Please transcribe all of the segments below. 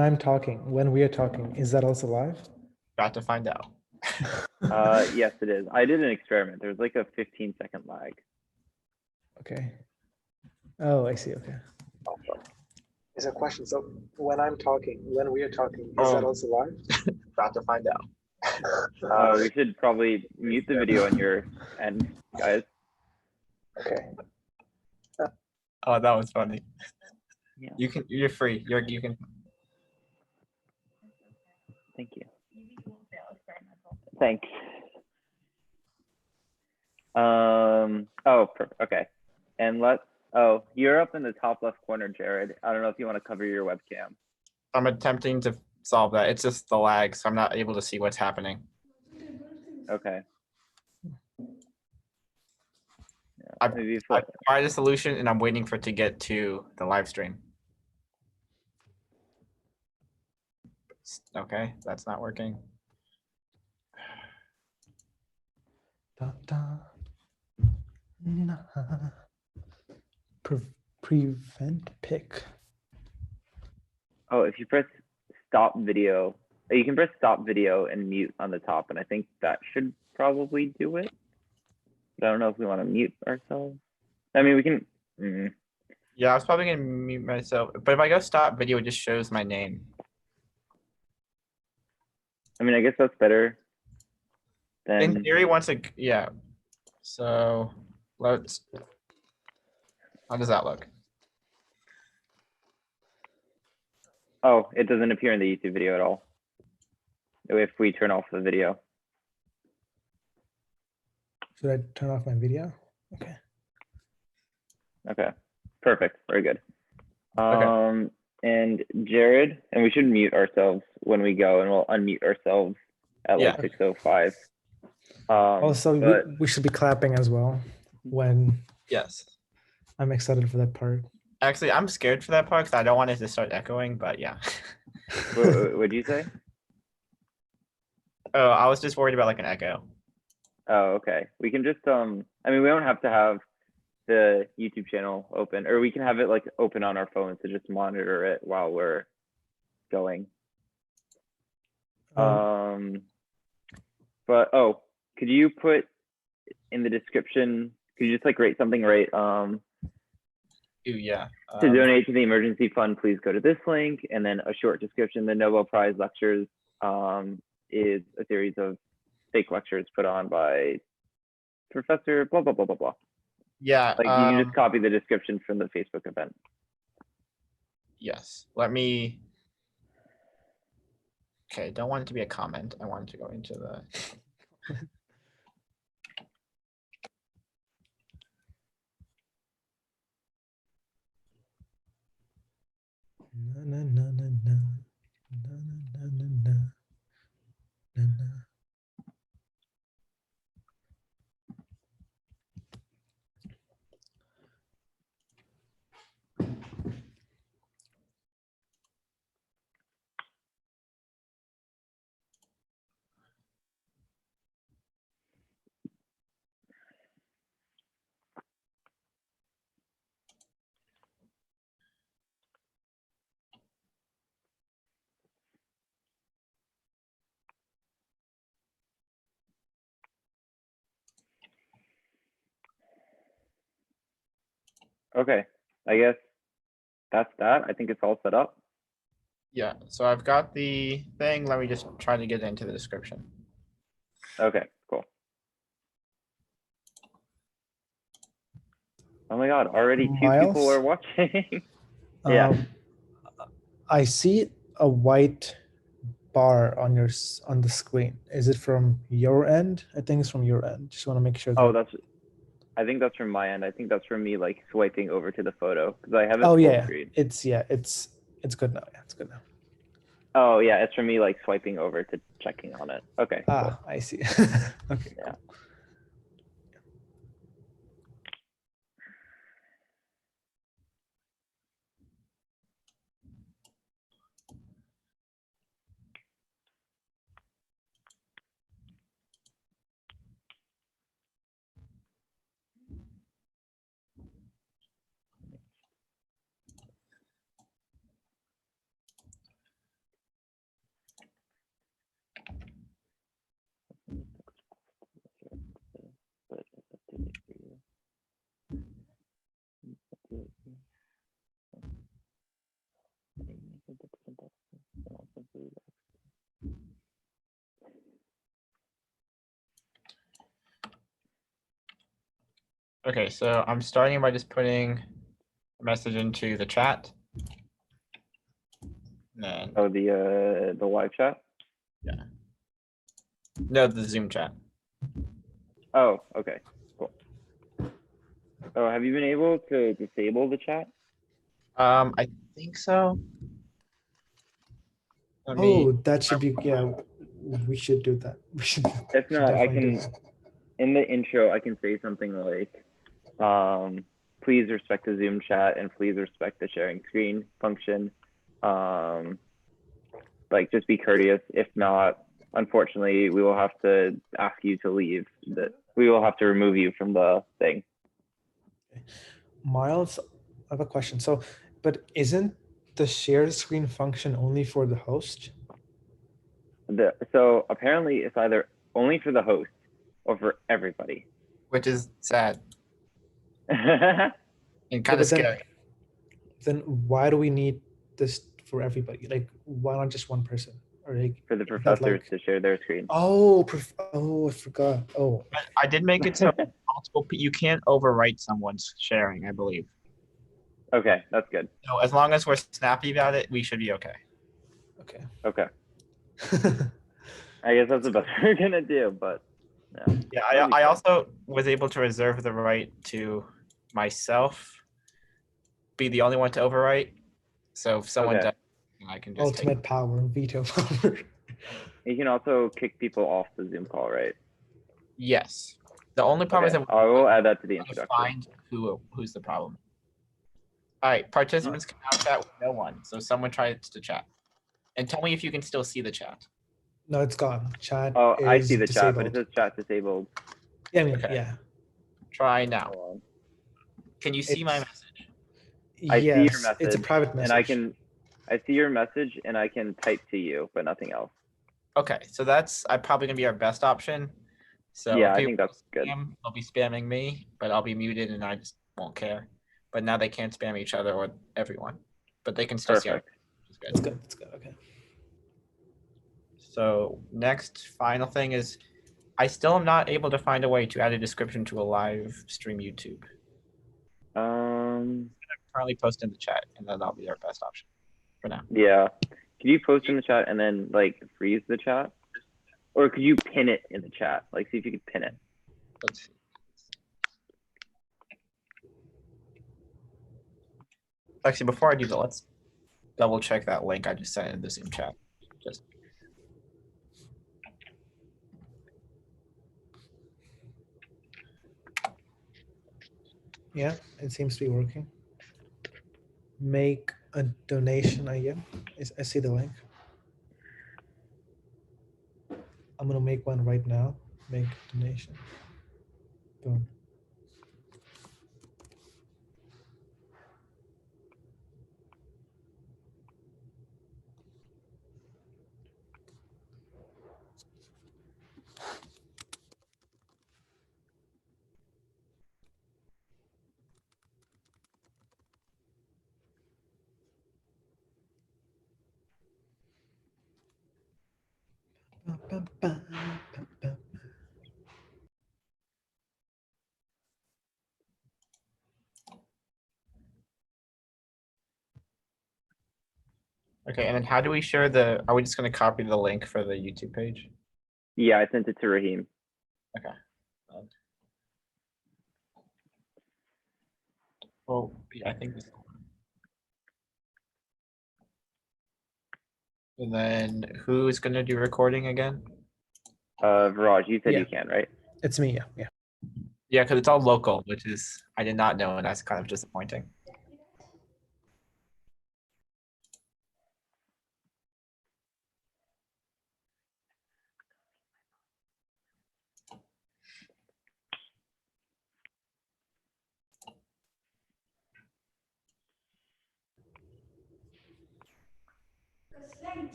I'm talking, when we are talking, is that also live? Got to find out. Yes, it is. I did an experiment. There's like a 15-second lag. Okay. Oh, I see. Okay. Is a question. So when I'm talking, when we are talking, is that also live? Got to find out. We should probably mute the video on your end, guys. Okay. Oh, that was funny. Yeah. You're free. You can. Thank you. Thanks. Okay. And you're up in the top left corner, Jared. I don't know if you want to cover your webcam. I'm attempting to solve that. It's just the lag, so I'm not able to see what's happening. Okay. I tried a solution and I'm waiting for it to get to the live stream. Okay, that's not working. Da, da. Nah. Prevent pick. Oh, if you press stop video, you can press stop video and mute on the top, and I think that should probably do it. But I don't know if we want to mute ourselves. I mean, we can. Yeah, I was probably gonna mute myself, but if I go stop video, it just shows my name. I mean, I guess that's better. In theory, yeah. So let's. How does that look? Oh, it doesn't appear in the YouTube video at all if we turn off the video. Should I turn off my video? Okay. Okay, perfect, very good. Okay. And Jared, and we should mute ourselves when we go, and we'll unmute ourselves at like 6:05. Also, we should be clapping as well when. Yes. I'm excited for that part. Actually, I'm scared for that part because I don't want it to start echoing, but yeah. What'd you say? Oh, I was just worried about like an echo. Oh, okay. We can just I mean, we don't have to have the YouTube channel open, or we can have it like open on our phones to just monitor it while we're going. But could you put in the description, could you just like rate something right? Yeah. To donate to the emergency fund, please go to this link, and then a short description. The Nobel Prize lectures is a series of fake lectures put on by Professor blah blah blah blah blah. Yeah. Like you can just copy the description from the Facebook event. Yes. Let me. Okay, don't want it to be a comment. I want it to go into the. Na, na, na, na, na. Na, na, na, na, na, na. Okay, I guess that's that. I think it's all set up. Yeah. So I've got the thing. Let me just try to get into the description. Okay, cool. Oh my God, already two people are watching. Yeah. I see a white bar on the screen. Is it from your end? I think it's from your end. Just want to make sure. I think that's from my end. I think that's from me like swiping over to the photo because I have it full full screen. It's good now. Yeah, it's good now. Oh yeah, it's from me like swiping over to checking on it. Okay. Cool. I see. Okay. Yeah. Cool. Okay, so I'm starting by just putting a message into the chat. And then, Oh, the live chat. no, the Zoom chat. Oh, okay, cool. Oh, have you been able to disable the chat? I think so. Oh, that should be, yeah, we should do that. We should, If not, I definitely do can, that. in the intro, I can say something like, please respect the Zoom chat and please respect the sharing screen function. Like, just be courteous. If not, unfortunately, we will have to ask you to leave. That we will have to remove you from the thing. Miles, I have a question. So, but isn't the share screen function only for the host? So apparently, it's either only for the host or for everybody. Which is sad For and kind of scary. Then why do we need this for everybody? Like, why not just one person? Or like, the is that professors like, to share their screen. oh, I forgot. Oh, I did make it so multiple. You can't overwrite someone's sharing, I believe. Okay, that's good. So as long as we're snappy about it, we should be okay. okay. Okay, I guess that's the best we're gonna do. But Yeah, that'll be I fun. also was able to reserve the right to myself be the only one to overwrite. So if someone Okay. does, I can just take. Ultimate power, veto power. You can also kick people off the Zoom call, right? Yes. The only problem Okay, is that I will add that to the we have to introduction. find who's the problem. All right, participants can now chat with no one. So someone tries to chat, and tell me if you can still see the chat. No, it's gone. Chat Oh, is I see the disabled. chat, but it says chat disabled. Yeah, I mean, Okay. yeah. Try now. Hold on. Can you see my It's- message? I see your Yes, message, it's a private message. and I see your message, and I can type to you, but nothing else. Okay, so that's probably gonna be our best option. So Yeah, I people think that's good. they'll be spamming me, but I'll be muted and I just won't care. But now they can't spam each other or everyone, but they can still see our. Perfect. That's good. That's good. Okay. So next final thing is, I still am not able to find a way to add a description to a live stream YouTube. Currently post in the chat, and then that'll be our best option for now. Yeah. Could you post in the chat and then like freeze the chat? Or could you pin it in the chat? Like, see if you could pin it. Let's see. Actually, before I do that, let's double check that link I just sent in the Zoom chat. Just Yeah, it seems to be working. Make a donation again. I see the link. I'm gonna make one right now. Make donation. Boom. okay, and then how do we share the? Are we just going to copy the link for the YouTube page? Yeah, I sent it to Raheem. Okay. Well, yeah, I think this. And then who's going to do recording again? Viraj, you said Yeah. you can, right? It's me. Yeah. Yeah, because it's all local, which is I did not know, and that's kind of disappointing.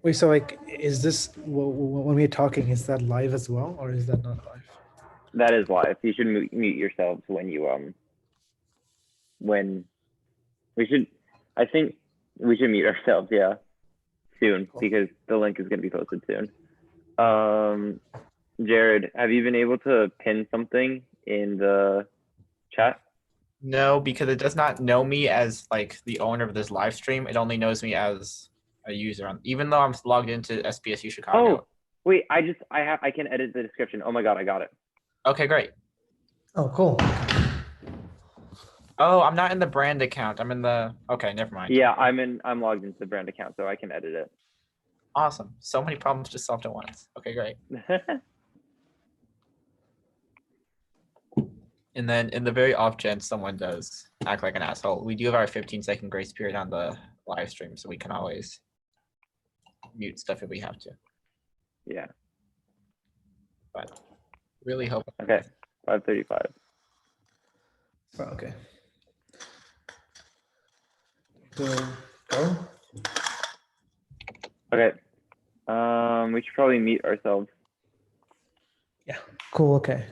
Wait. So like, is this when we're talking? Is that live as well, or is that not live? That is live. You should mute yourselves when you when we should. I think we should mute ourselves. Yeah, soon Cool. because the link is going to be posted soon. Jared, have you been able to pin something in the chat? No, because it does not know me as like the owner of this live stream. It only knows me as a user. Even though I'm logged into SPSU Chicago. Oh, wait, I can edit the description. Oh my God, I got it. Okay, great. Oh, cool. Oh, I'm not in the brand account. I'm in the. Okay, never mind. Yeah, I'm logged into the brand account, so I can edit it. Awesome. So many problems just solved at once. Okay, great. And then in the very off chance someone does act like an asshole, we do have our 15-second grace period on the live stream, so we can always mute stuff if we have to. Yeah. But really hope. Okay. 5:35. Oh, okay. Go. Okay. We should probably mute ourselves. Yeah. Cool. Okay.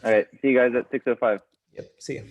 All right. See you guys at 6:05. Yep. See you.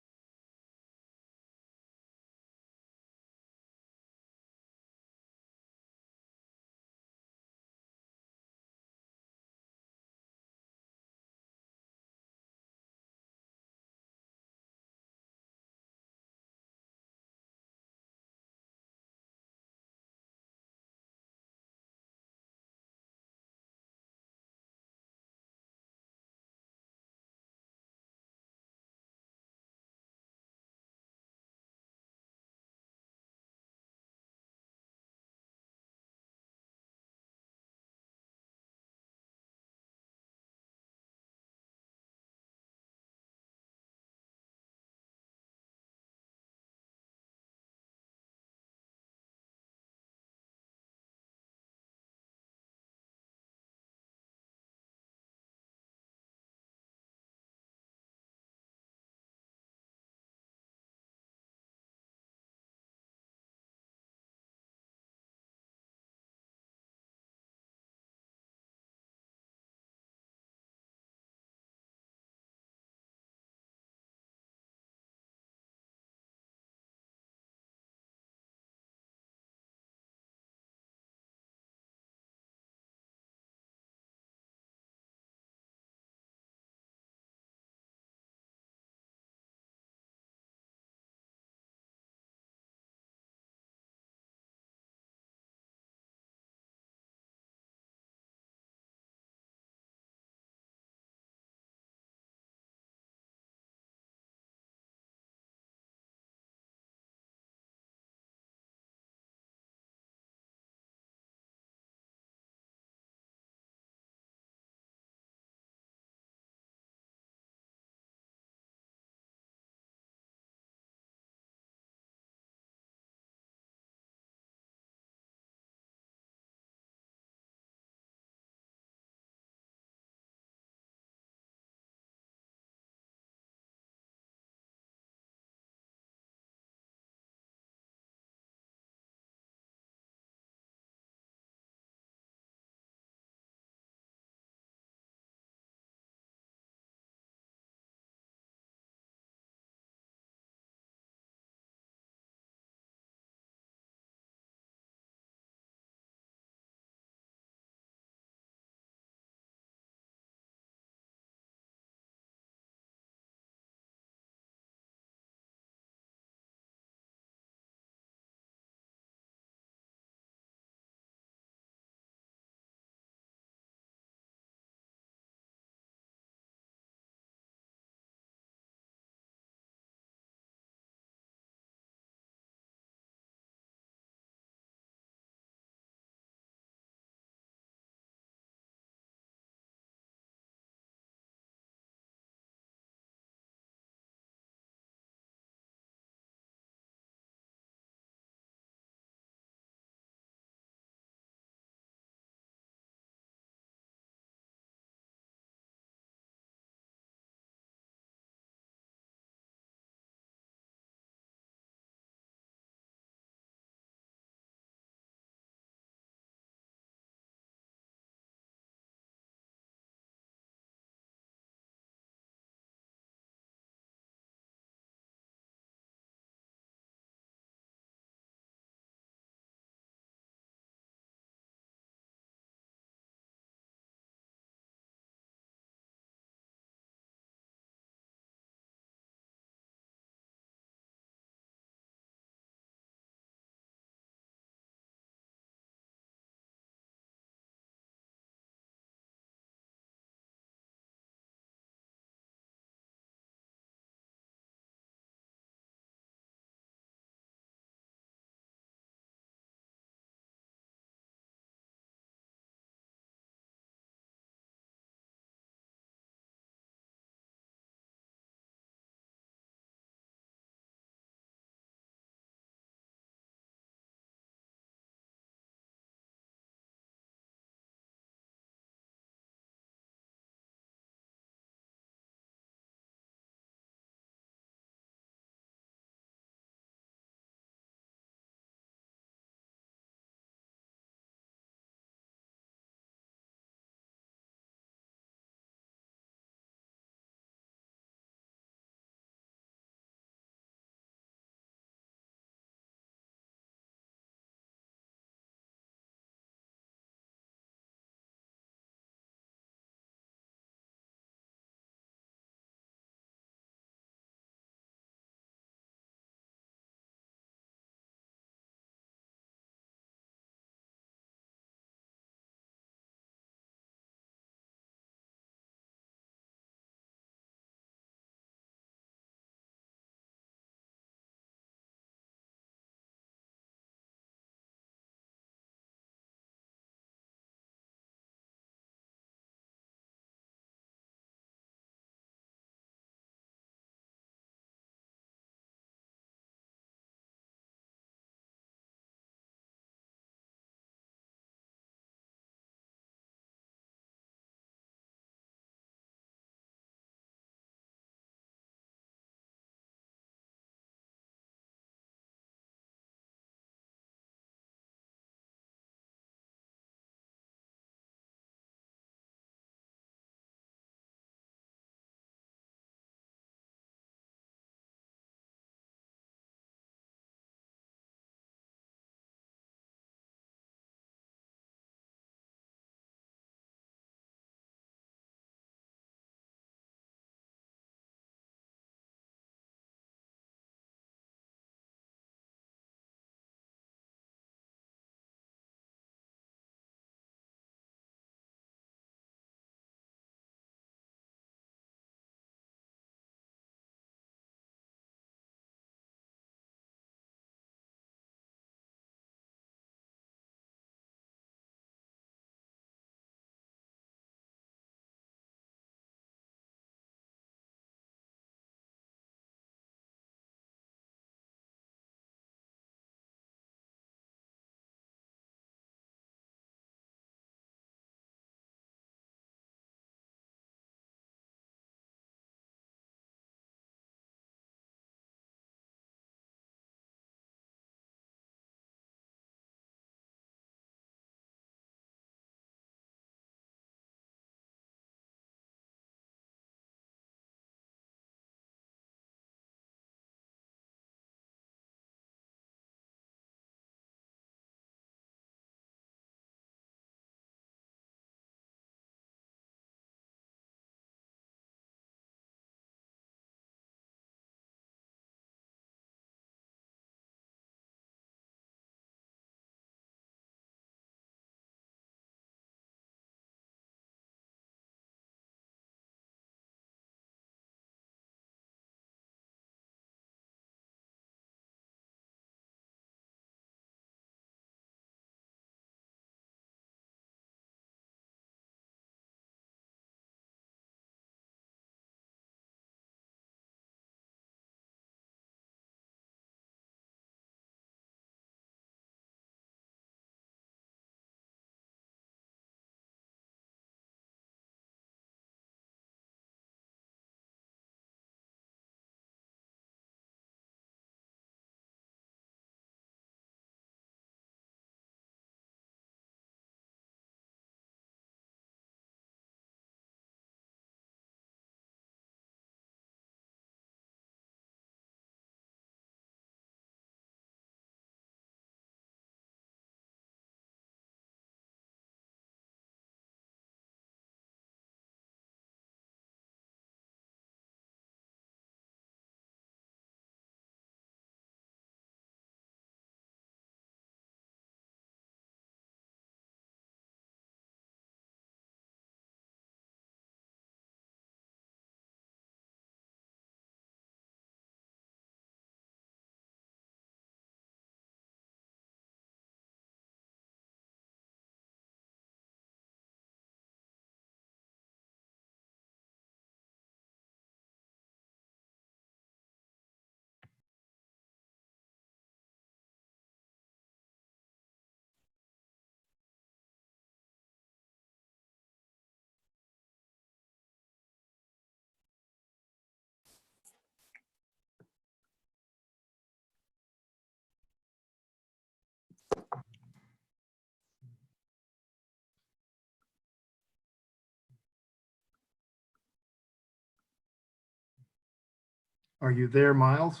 Are you there, Miles?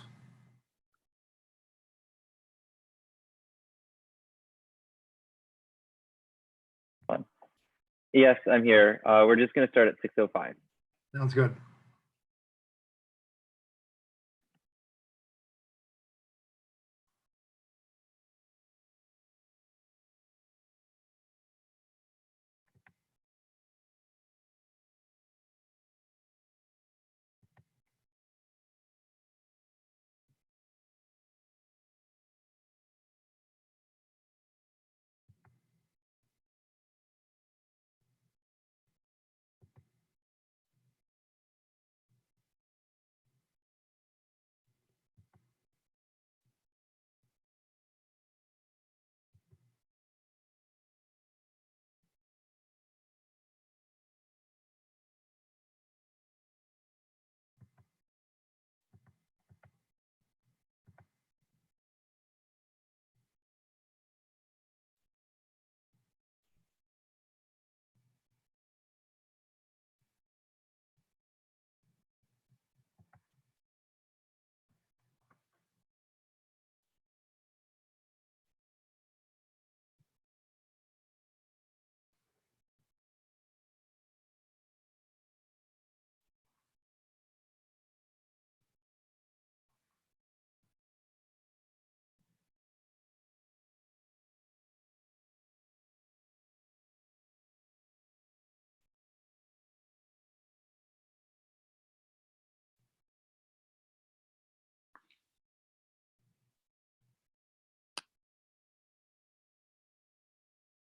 Yes, I'm here. We're just going to start at 6:05. Sounds good.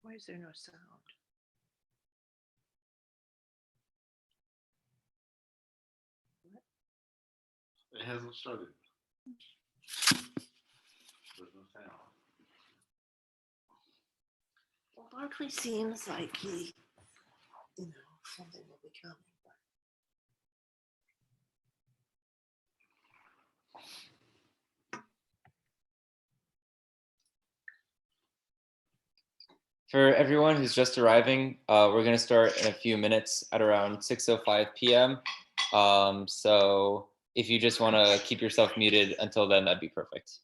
Why is there no sound? It hasn't started. There's no sound. Well, Barkley seems like he, something will be coming. For everyone who's just arriving, we're going to start in a few minutes at around 6:05 p.m. So if you just want to keep yourself muted until then, that'd be perfect.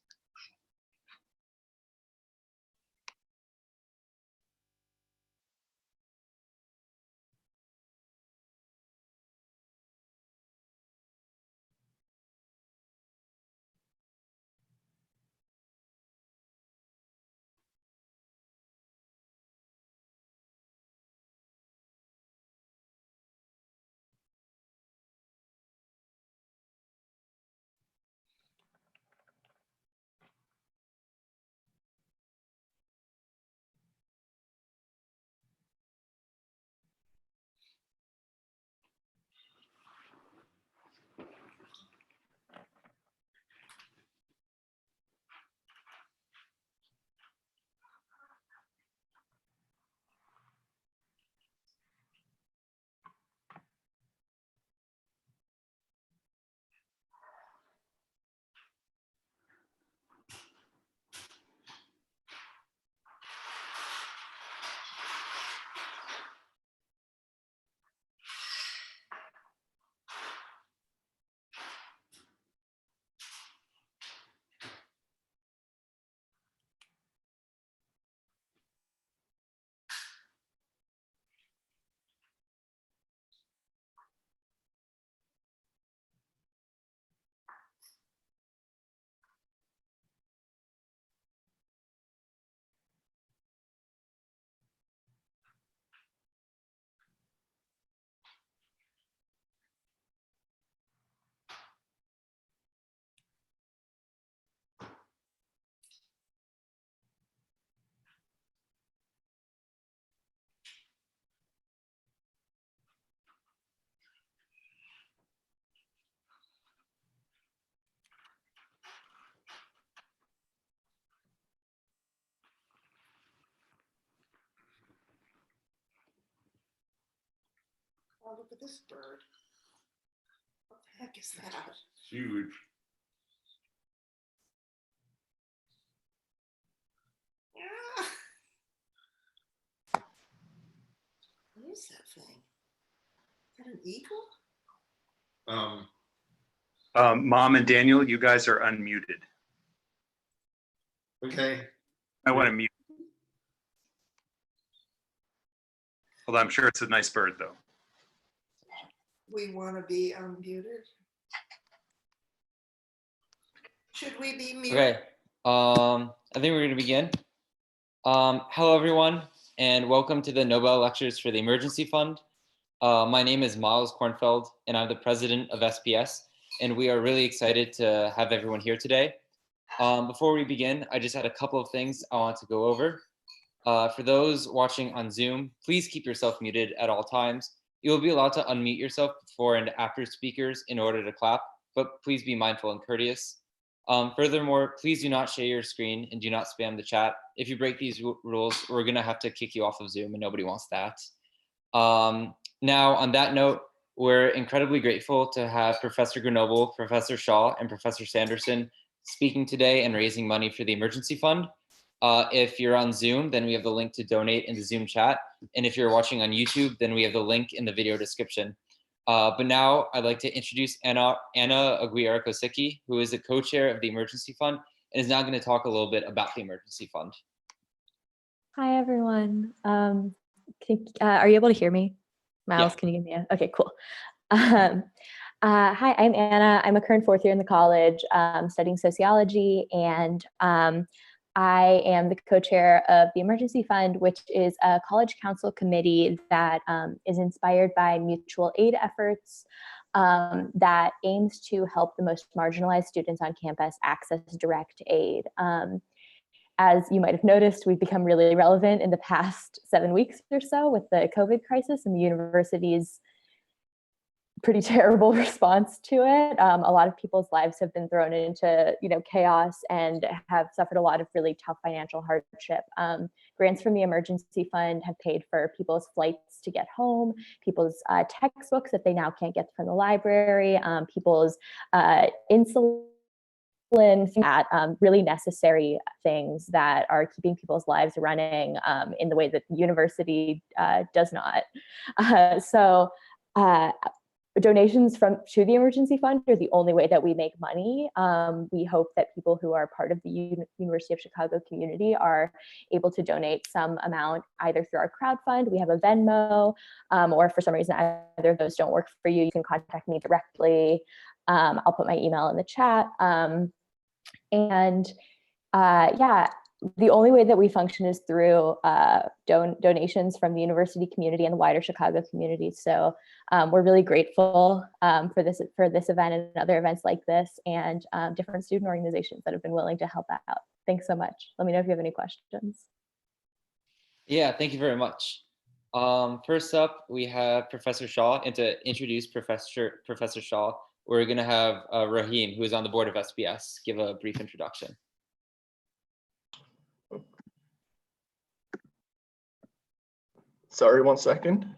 Oh, look at this bird. What the heck is that? It's huge. Yeah. thing? Is that an eagle? Mom and Daniel, you guys are unmuted. Okay. I want to mute. Although I'm sure it's a nice bird, though. We want to be unmuted. Should we be muted? Okay. I think we're going to begin. Hello, everyone, and welcome to the Nobel Lectures for the Emergency Fund. My name is Miles Kornfeld, and I'm the president of SPS, and we are really excited to have everyone here today. Before we begin, I just had a couple of things I want to go over. For those watching on Zoom, please keep yourself muted at all times. You will be allowed to unmute yourself before and after speakers in order to clap, but please be mindful and courteous. Furthermore, please do not share your screen and do not spam the chat. If you break these rules, we're gonna have to kick you off of Zoom and nobody wants that. Now, on that note, we're incredibly grateful to have Professor Grenoble, Professor Shaw, and Professor Sanderson speaking today and raising money for the emergency fund. If you're on Zoom, then we have the link to donate in the Zoom chat. And if you're watching on YouTube, then we have the link in the video description. But now I'd like to introduce Anna Aguirre-Kosicki, who is the co-chair of the Emergency Fund and is now going to talk a little bit about the Emergency Fund. Hi, everyone. Are you able to hear me? Miles, Yeah. can you give me a, okay, cool. Hi, I'm Anna. I'm a current fourth year in the college studying sociology, and I am the co-chair of the Emergency Fund, which is a college council committee that is inspired by mutual aid efforts that aims to help the most marginalized students on campus access direct aid. As you might have noticed, we've become really relevant in the past 7 weeks or so with the COVID crisis and the university's pretty terrible response to it. A lot of people's lives have been thrown into, chaos and have suffered a lot of really tough financial hardship. Grants from the Emergency Fund have paid for people's flights to get home, people's textbooks that they now can't get from the library, people's insulin, at really necessary things that are keeping people's lives running in the way that the university does not. Donations to the Emergency Fund are the only way that we make money. We hope that people who are part of the University of Chicago community are able to donate some amount either through our crowdfund, we have a Venmo, or for some reason either of those don't work for you, you can contact me directly. I'll put my email in the chat. The only way that we function is through donations from the university community and the wider Chicago community. So we're really grateful for this event and other events like this, and different student organizations that have been willing to help out. Thanks so much. Let me know if you have any questions. Yeah, thank you very much. First up, we have Professor Shaw, and to introduce Professor Shaw, we're going to have Rahim, who is on the board of SBS, give a brief introduction. Sorry, 1 second.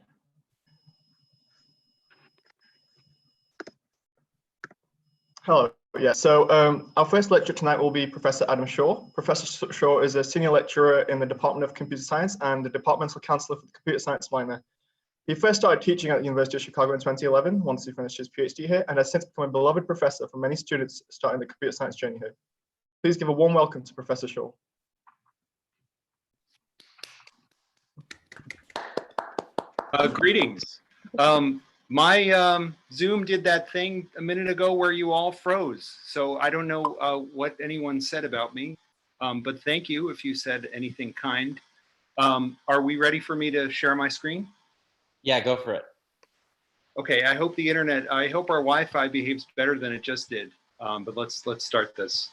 Hello. Yeah, so our first lecturer tonight will be Professor Adam Shaw. Professor Shaw is a senior lecturer in the Department of Computer Science and the departmental counselor for the Computer Science minor. He first started teaching at the University of Chicago in 2011, once he finished his PhD here, and has since become a beloved professor for many students starting the computer science journey here. Please give a warm welcome to Professor Shaw. Greetings. My Zoom did that thing a minute ago where you all froze. So I don't know what anyone said about me, but thank you if you said anything kind. Are we ready for me to share my screen? Yeah, go for it. Okay, I hope our Wi-Fi behaves better than it just did. But let's start this.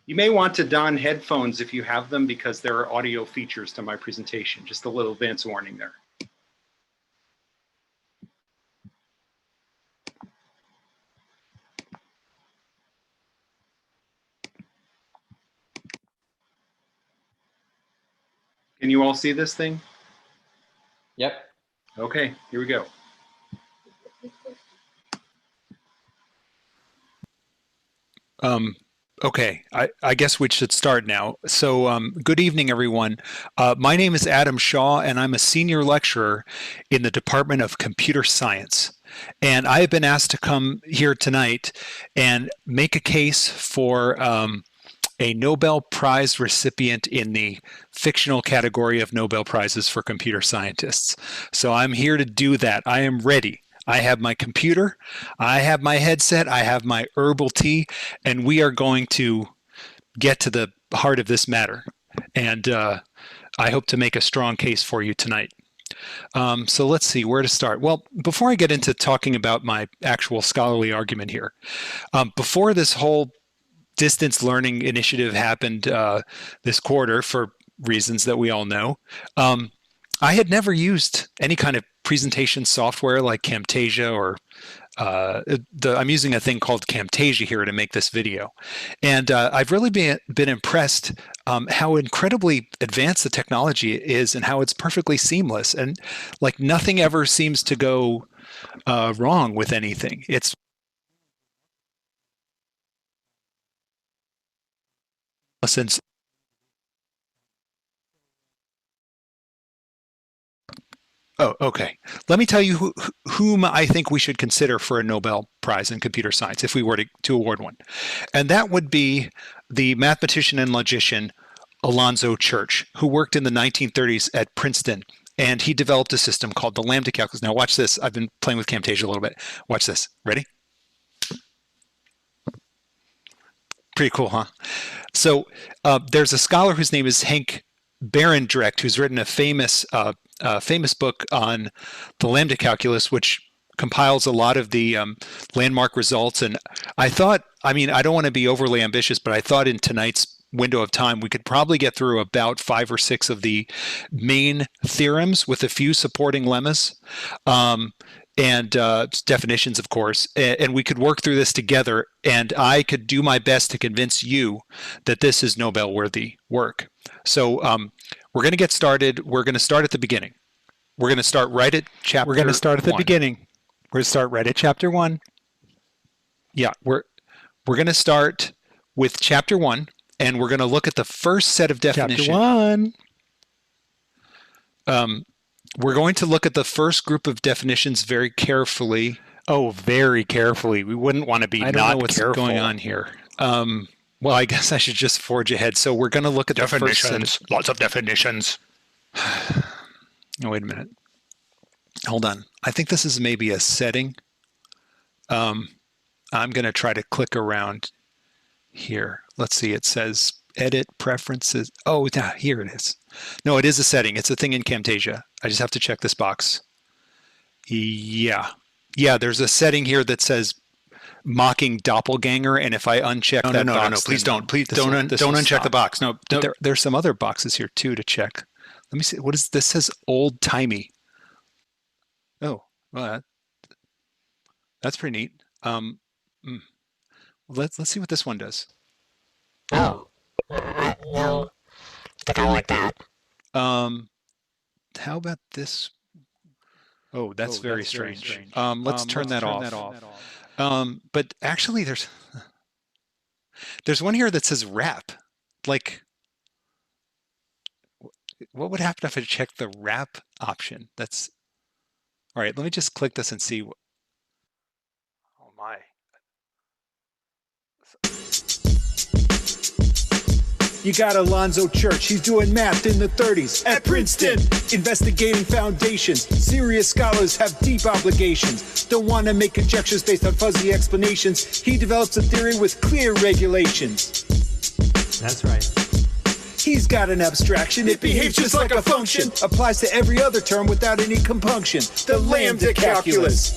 You may want to don headphones if you have them, because there are audio features to my presentation. Just a little advance warning there. Can you all see this thing? Yep. Okay, here we go. Okay, I guess we should start now. So, good evening, everyone. My name is Adam Shaw, and I'm a senior lecturer in the Department of Computer Science. And I have been asked to come here tonight and make a case for a Nobel Prize recipient in the fictional category of Nobel Prizes for computer scientists. So I'm here to do that. I am ready. I have my computer, I have my headset, I have my herbal tea, and we are going to get to the heart of this matter. And I hope to make a strong case for you tonight. So let's see where to start. Well, before I get into talking about my actual scholarly argument here, before this whole distance learning initiative happened this quarter for reasons that we all know, I had never used any kind of presentation software like Camtasia or I'm using a thing called Camtasia here to make this video. And I've really been impressed how incredibly advanced the technology is and how it's perfectly seamless. And like nothing ever seems to go wrong with anything. It's since Oh, okay. Let me tell you whom I think we should consider for a Nobel Prize in computer science if we were to award one. And that would be the mathematician and logician Alonzo Church, who worked in the 1930s at Princeton. And he developed a system called the lambda calculus. Now watch this. I've been playing with Camtasia a little bit. Watch this. Ready? Pretty cool, huh? So there's a scholar whose name is Henk Barendrecht, who's written a famous book on the lambda calculus, which compiles a lot of the landmark results. And I thought, I mean, I don't want to be overly ambitious, but I thought in tonight's window of time, we could probably get through about 5 or 6 of the main theorems with a few supporting lemmas. And definitions, of course, and we could work through this together, and I could do my best to convince you that this is Nobel-worthy work. So we're going to get started. We're going to start at the beginning. We're going to start right at chapter 1. We're going to start at the beginning. We're going to start right at chapter 1. Yeah, we're going to start with chapter 1, and we're going to look at the first set of definitions. Chapter 1. We're going to look at the first group of definitions very carefully. Oh, very carefully. We wouldn't want to be not careful. I don't know what's going on here. Well, I guess I should just forge ahead. So we're going to look at definitions. The first set. Lots of definitions. Oh, wait a minute. Hold on. I think this is maybe a setting. I'm going to try to click around here. Let's see. It says edit preferences. Oh, here it is. No, it is a setting. It's a thing in Camtasia. I just have to check this box. Yeah, there's a setting here that says mocking doppelganger, and if I uncheck that box, no, please don't uncheck the box. No, there's some other boxes here too to check. Let me see. What is this? Says old timey. Oh, well, that's pretty neat. Let's see what this one does. Oh, no, I think I like that. How about this? Oh, that's very strange. Let's turn that off. But actually, there's one here that says wrap. Like, what would happen if I checked the wrap option? That's all right. Let me just click this and see. Oh my. You got Alonzo Church, he's doing math in the 30s at Princeton, investigating foundations. Serious scholars have deep obligations, don't want to make conjectures based on fuzzy explanations. He develops a theory with clear regulations. That's right. He's got an abstraction, it behaves just like a function, applies to every other term without any compunction. The lambda calculus.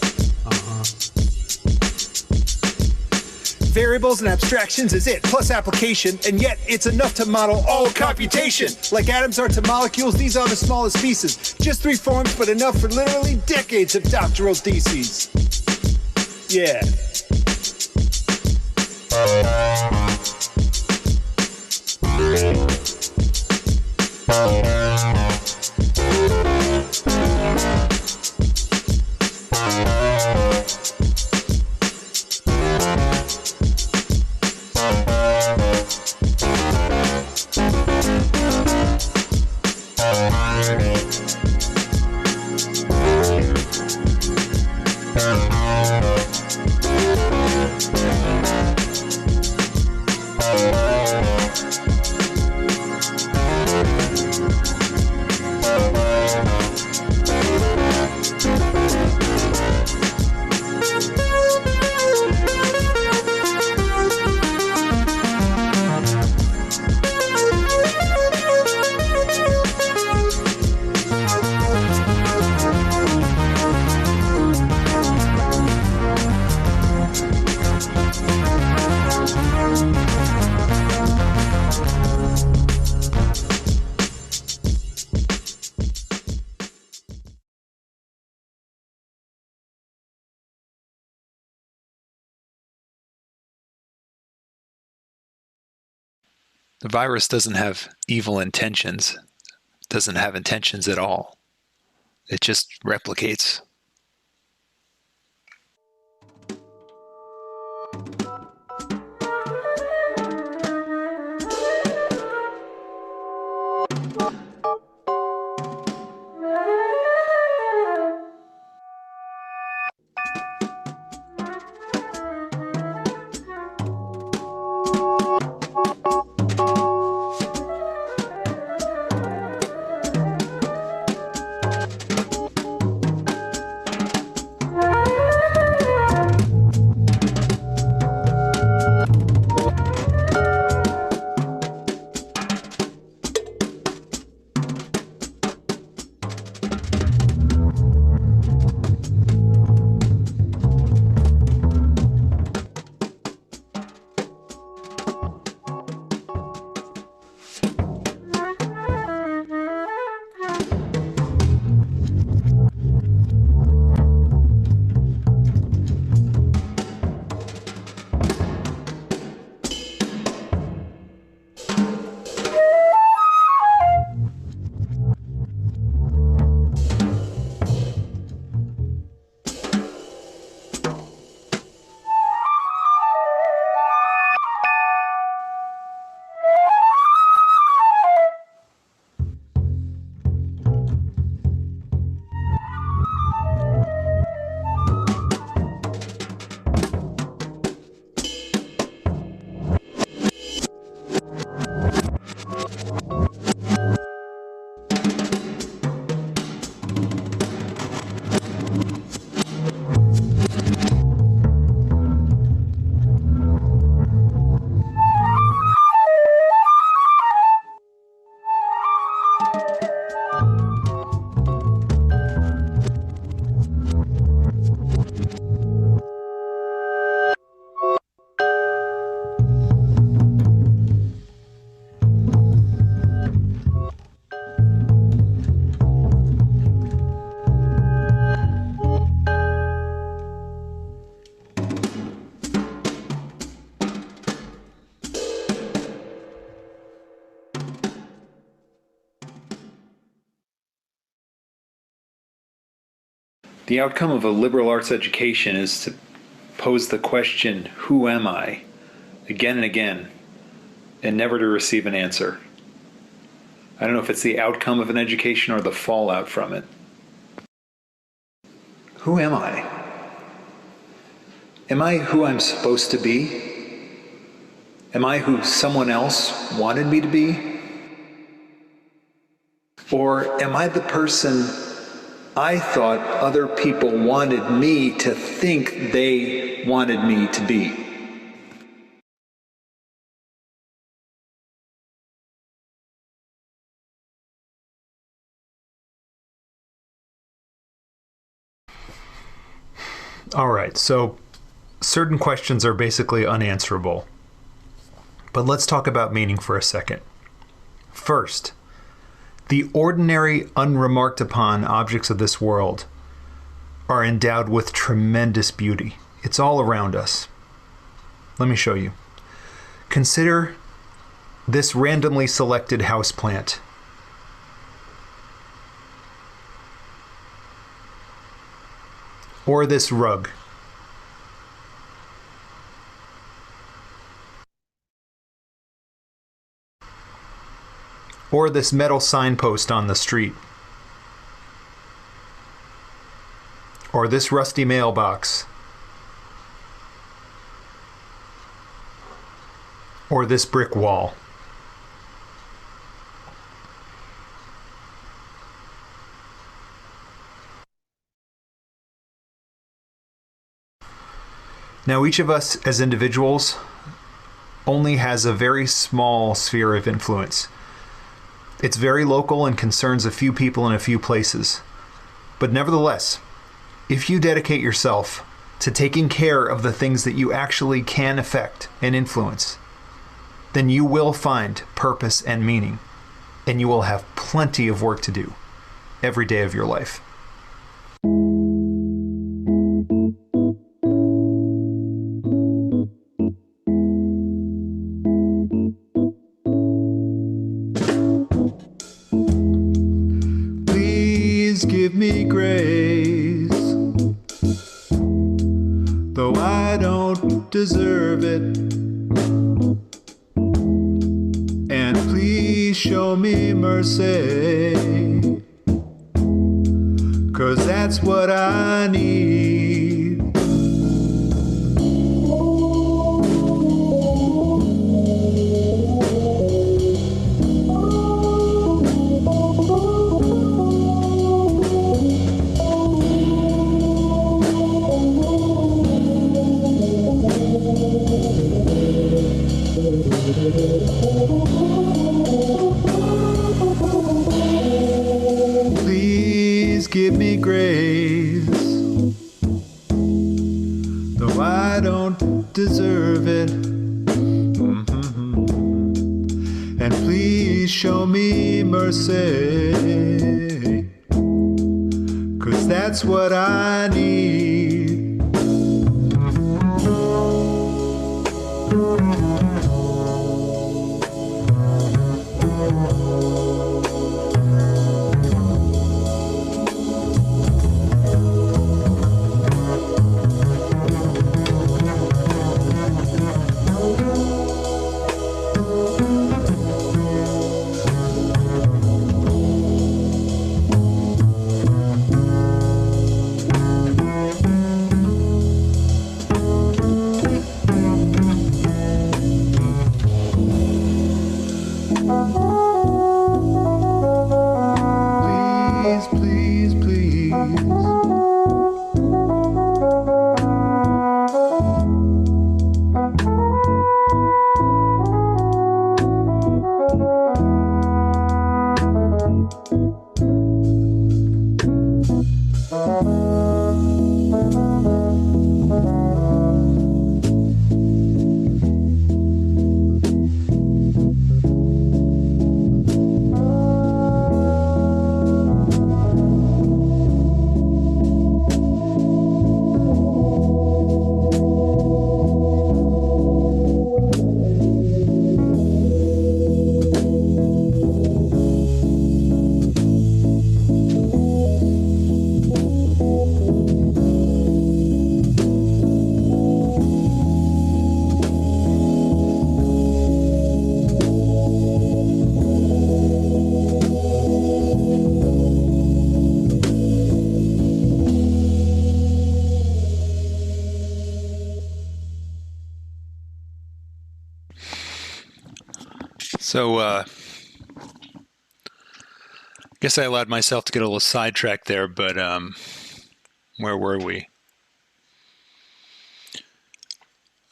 Variables and abstractions is it, plus application, and yet it's enough to model all computation. Like atoms are to molecules, these are the smallest pieces. Just 3 forms, but enough for literally decades of doctoral theses. Yeah. The virus doesn't have evil intentions, doesn't have intentions at all. It just replicates. The outcome of a liberal arts education is to pose the question, who am I, again and again, and never to receive an answer. I don't know if it's the outcome of an education or the fallout from it. Who am I? Am I who I'm supposed to be? Am I who someone else wanted me to be? Or am I the person I thought other people wanted me to think they wanted me to be? All right, so certain questions are basically unanswerable. But let's talk about meaning for a second. First, the ordinary, unremarked upon objects of this world are endowed with tremendous beauty. It's all around us. Let me show you. Consider this randomly selected houseplant. Or this rug. Or this metal signpost on the street. Or this rusty mailbox. Or this brick wall. Now, each of us as individuals only has a very small sphere of influence. It's very local and concerns a few people in a few places. But nevertheless, if you dedicate yourself to taking care of the things that you actually can affect and influence, then you will find purpose and meaning, and you will have plenty of work to do every day of your life. Please give me grace, though I don't deserve it. And please show me mercy, 'cause that's what I need. Please give me grace, though I don't deserve it. And please show me mercy, 'cause that's what I need. Please, please, please. So, guess I allowed myself to get a little sidetracked there, but where were we?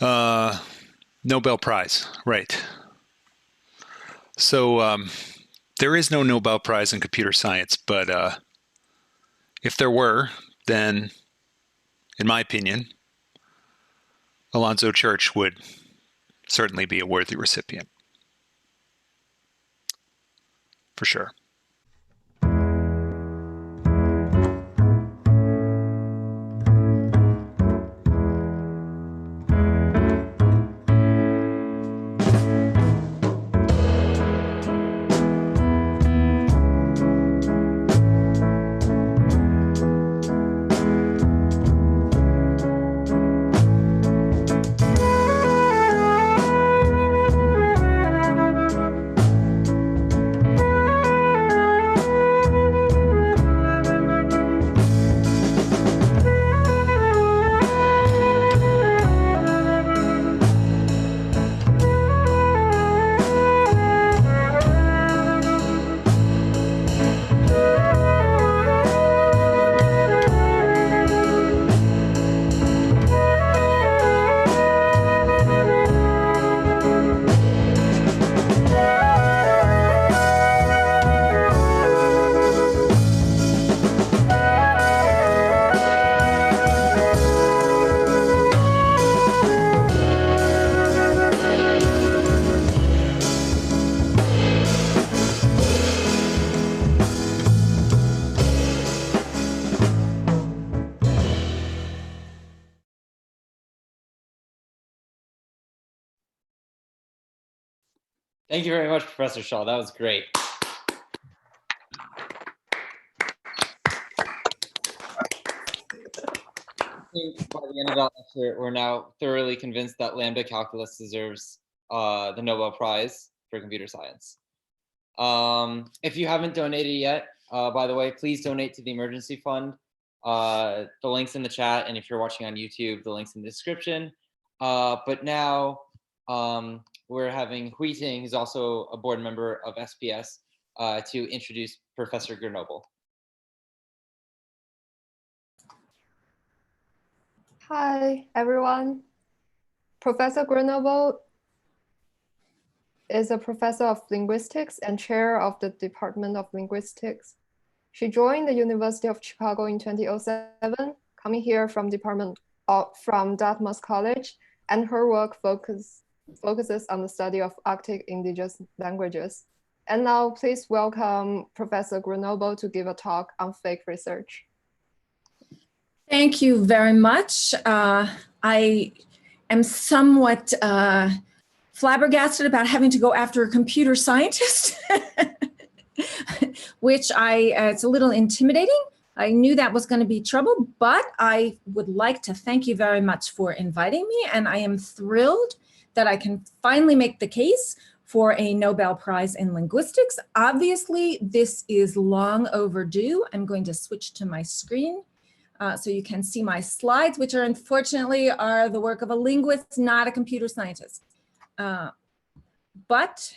Nobel Prize, right. So, there is no Nobel Prize in computer science, but if there were, then, in my opinion, Alonzo Church would certainly be a worthy recipient. For sure. Thank you very much, Professor Shaw. That was great. By the end of that lecture, we're now thoroughly convinced that lambda calculus deserves the Nobel Prize for computer science. If you haven't donated yet, by the way, please donate to the emergency fund. The link's in the chat, and if you're watching on YouTube, the link's in the description. But now we're having Hui Ting, who's also a board member of SPS, to introduce Professor Grenoble. Hi, everyone. Professor Grenoble is a professor of linguistics and chair of the Department of Linguistics. She joined the University of Chicago in 2007, coming here from Dartmouth College, and her work focuses on the study of Arctic indigenous languages. And now please welcome Professor Grenoble to give a talk on fake research. Thank you very much. I am somewhat flabbergasted about having to go after a computer scientist, which it's a little intimidating. I knew that was going to be trouble, but I would like to thank you very much for inviting me, and I am thrilled that I can finally make the case for a Nobel Prize in linguistics. Obviously, this is long overdue. I'm going to switch to my screen. So you can see my slides, which are unfortunately are the work of a linguist, not a computer scientist. But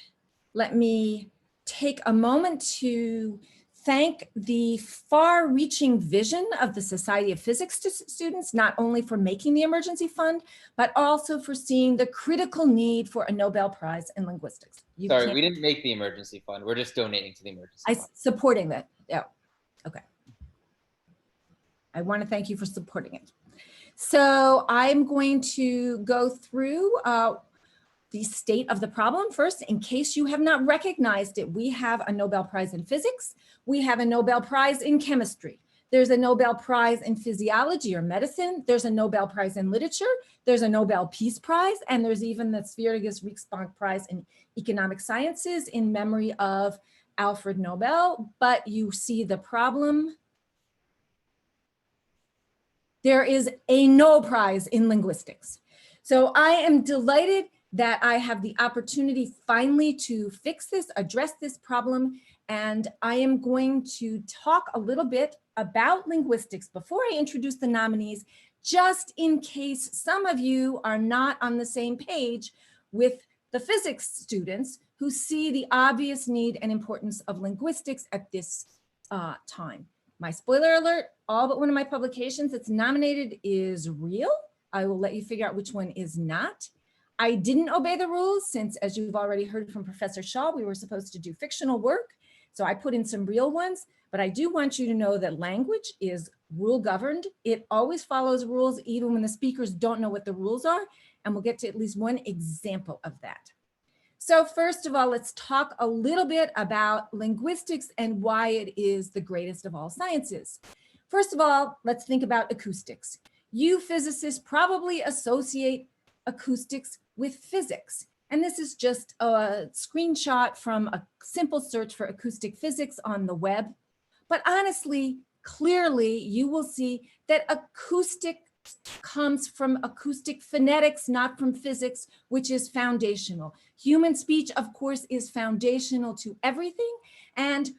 let me take a moment to thank the far-reaching vision of the Society of Physics students, not only for making the emergency fund, but also for seeing the critical need for a Nobel Prize in linguistics. Sorry, we didn't make the emergency fund. We're just donating to the emergency fund. Supporting that, yeah, okay. I want to thank you for supporting it. So I'm going to go through the state of the problem first. In case you have not recognized it, we have a Nobel Prize in physics. We have a Nobel Prize in chemistry. There's a Nobel Prize in physiology or medicine. There's a Nobel Prize in literature. There's a Nobel Peace Prize. And there's even the Sveriges Riksbank Prize in economic sciences in memory of Alfred Nobel. But you see the problem. There is a no prize in linguistics. So I am delighted that I have the opportunity finally to fix this, address this problem. And I am going to talk a little bit about linguistics before I introduce the nominees, just in case some of you are not on the same page with the physics students who see the obvious need and importance of linguistics at this time. My spoiler alert, all but one of my publications that's nominated is real. I will let you figure out which one is not. I didn't obey the rules since, as you've already heard from Professor Shaw, we were supposed to do fictional work. So I put in some real ones, but I do want you to know that language is rule governed. It always follows rules, even when the speakers don't know what the rules are. And we'll get to at least one example of that. So first of all, let's talk a little bit about linguistics and why it is the greatest of all sciences. First of all, let's think about acoustics. You physicists probably associate acoustics with physics. And this is just a screenshot from a simple search for acoustic physics on the web. But honestly, clearly, you will see that acoustic comes from acoustic phonetics, not from physics, which is foundational. Human speech, of course, is foundational to everything. And